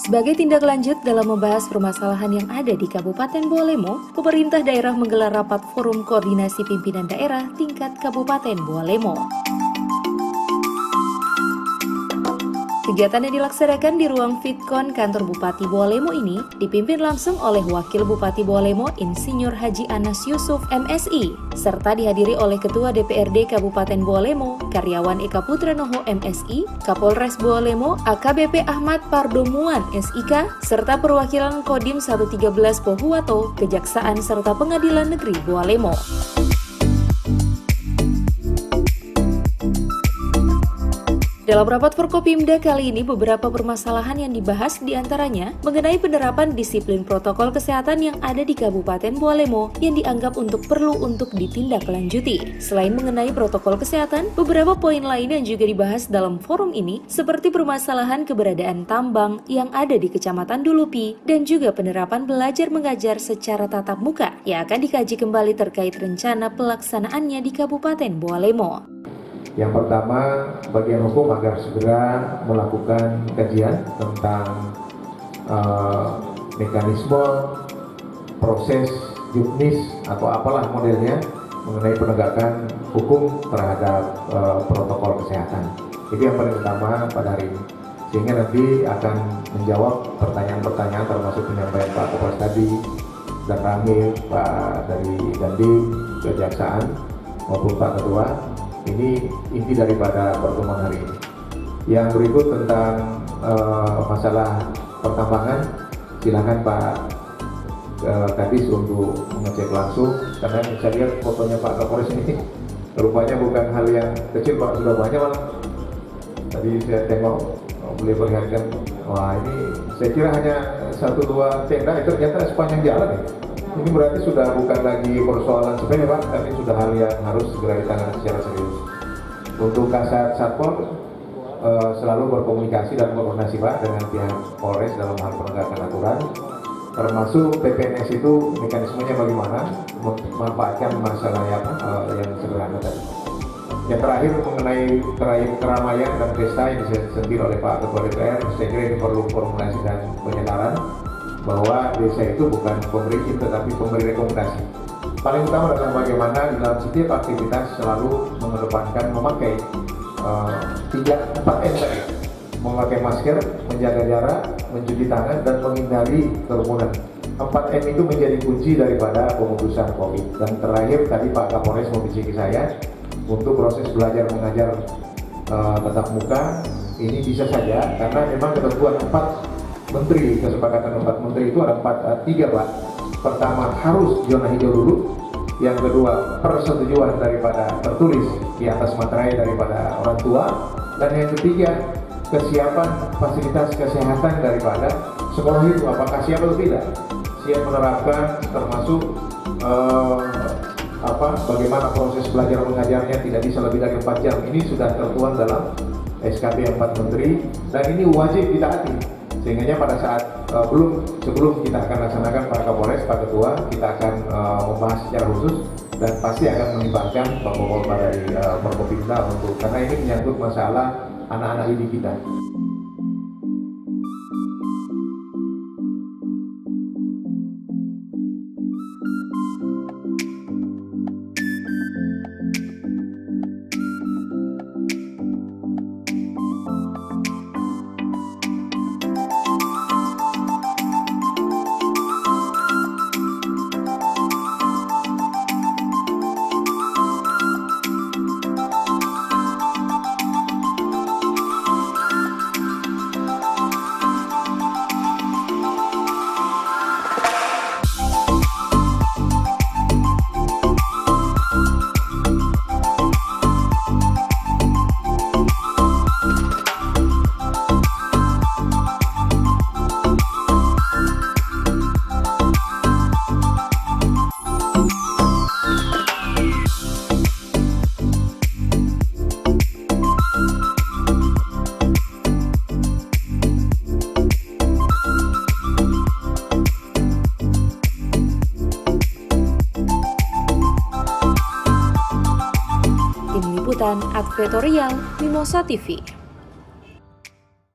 Sebagai tindak lanjut dalam membahas permasalahan yang ada di Kabupaten Bawalemo, pemerintah daerah menggelar rapat forum koordinasi pimpinan daerah tingkat Kabupaten Bawalemo. Kegiatan yang dilaksanakan di ruang Fitcon kantor Bupati Bawalemo ini dipimpin langsung oleh Wakil Bupati Bawalemo Insinyur Haji Anas Yusuf MSI, serta dihadiri oleh Ketua DPRD Kabupaten Bawalemo, karyawan Eka Putra Noho MSI, Kapolres Bawalemo AKBP Ahmad Pardomuan SIK, serta perwakilan Kodim 113 Pohuwato, Kejaksaan serta Pengadilan Negeri Bawalemo. Dalam rapat Forkopimda kali ini, beberapa permasalahan yang dibahas diantaranya mengenai penerapan disiplin protokol kesehatan yang ada di Kabupaten Bawalemo yang dianggap perlu untuk ditindaklanjuti. Selain mengenai protokol kesehatan, beberapa poin lain yang juga dibahas dalam forum ini seperti permasalahan keberadaan tambang yang ada di Kecamatan Dulupi dan juga penerapan belajar mengajar secara tatap muka yang akan dikaji kembali terkait rencana pelaksanaannya di Kabupaten Bawalemo. Yang pertama, bagian hukum agar segera melakukan kajian tentang mekanisme, proses, juknis, atau apalah modelnya mengenai penegakan hukum terhadap protokol kesehatan. Itu yang paling utama pada hari ini. Sehingga nanti akan menjawab pertanyaan-pertanyaan termasuk penyampaian Pak Kapolres tadi, dan Ramil, Pak dari Dandim, Kejaksaan, maupun Pak Ketua. Ini inti daripada pertemuan hari ini. Yang berikut tentang masalah pertambangan, silakan Pak Kadis untuk mengecek langsung, karena saya lihat fotonya Pak Kapolres ini rupanya bukan hal yang kecil Pak, sudah banyak malah. Tadi saya tengok boleh perlihatkan, wah ini saya kira hanya 1-2 tenda, itu ternyata sepanjang jalan ya. Ini berarti sudah bukan lagi persoalan sepele Pak, tapi sudah hal yang harus segera ditangani secara serius. Untuk Kasat Satpol selalu berkomunikasi dan koordinasi Pak dengan pihak Polres dalam hal penegakan aturan, termasuk PPNS itu mekanismenya bagaimana memanfaatkan masalah yang sederhana tadi. Yang terakhir mengenai keramaian dan pesta yang disentil oleh Pak Ketua DPR, saya kira ini perlu formulasi dan penyedaran bahwa desa itu bukan pemberi izin tetapi pemberi rekomendasi. Paling utama adalah bagaimana di dalam setiap aktivitas selalu mengedepankan memakai 3-4 M tadi. Memakai masker, menjaga jarak, mencuci tangan, dan menghindari kerumunan. 4 M itu menjadi kunci daripada pemutusan COVID. Dan terakhir tadi Pak Kapolres membisiki saya untuk proses belajar mengajar tatap muka ini bisa saja karena memang ketentuan 4 Menteri, kesepakatan 4 Menteri itu ada 3 Pak. Pertama harus zona hijau dulu, yang kedua persetujuan daripada tertulis di atas materai daripada orang tua, dan yang ketiga kesiapan fasilitas kesehatan daripada sekolah itu apakah siap atau tidak, siap menerapkan termasuk bagaimana proses belajar mengajarnya tidak bisa lebih dari 4 jam. Ini sudah tertuang dalam SKP 4 Menteri dan ini wajib ditaati. Sehingga pada saat sebelum kita akan laksanakan Pak Kapolres, Pak Ketua, kita akan membahas secara khusus dan pasti akan melibatkan Pak Bapak dari Forkopimda karena ini menyangkut masalah anak-anak didik kita. Liputan Advertorial Mimosa TV.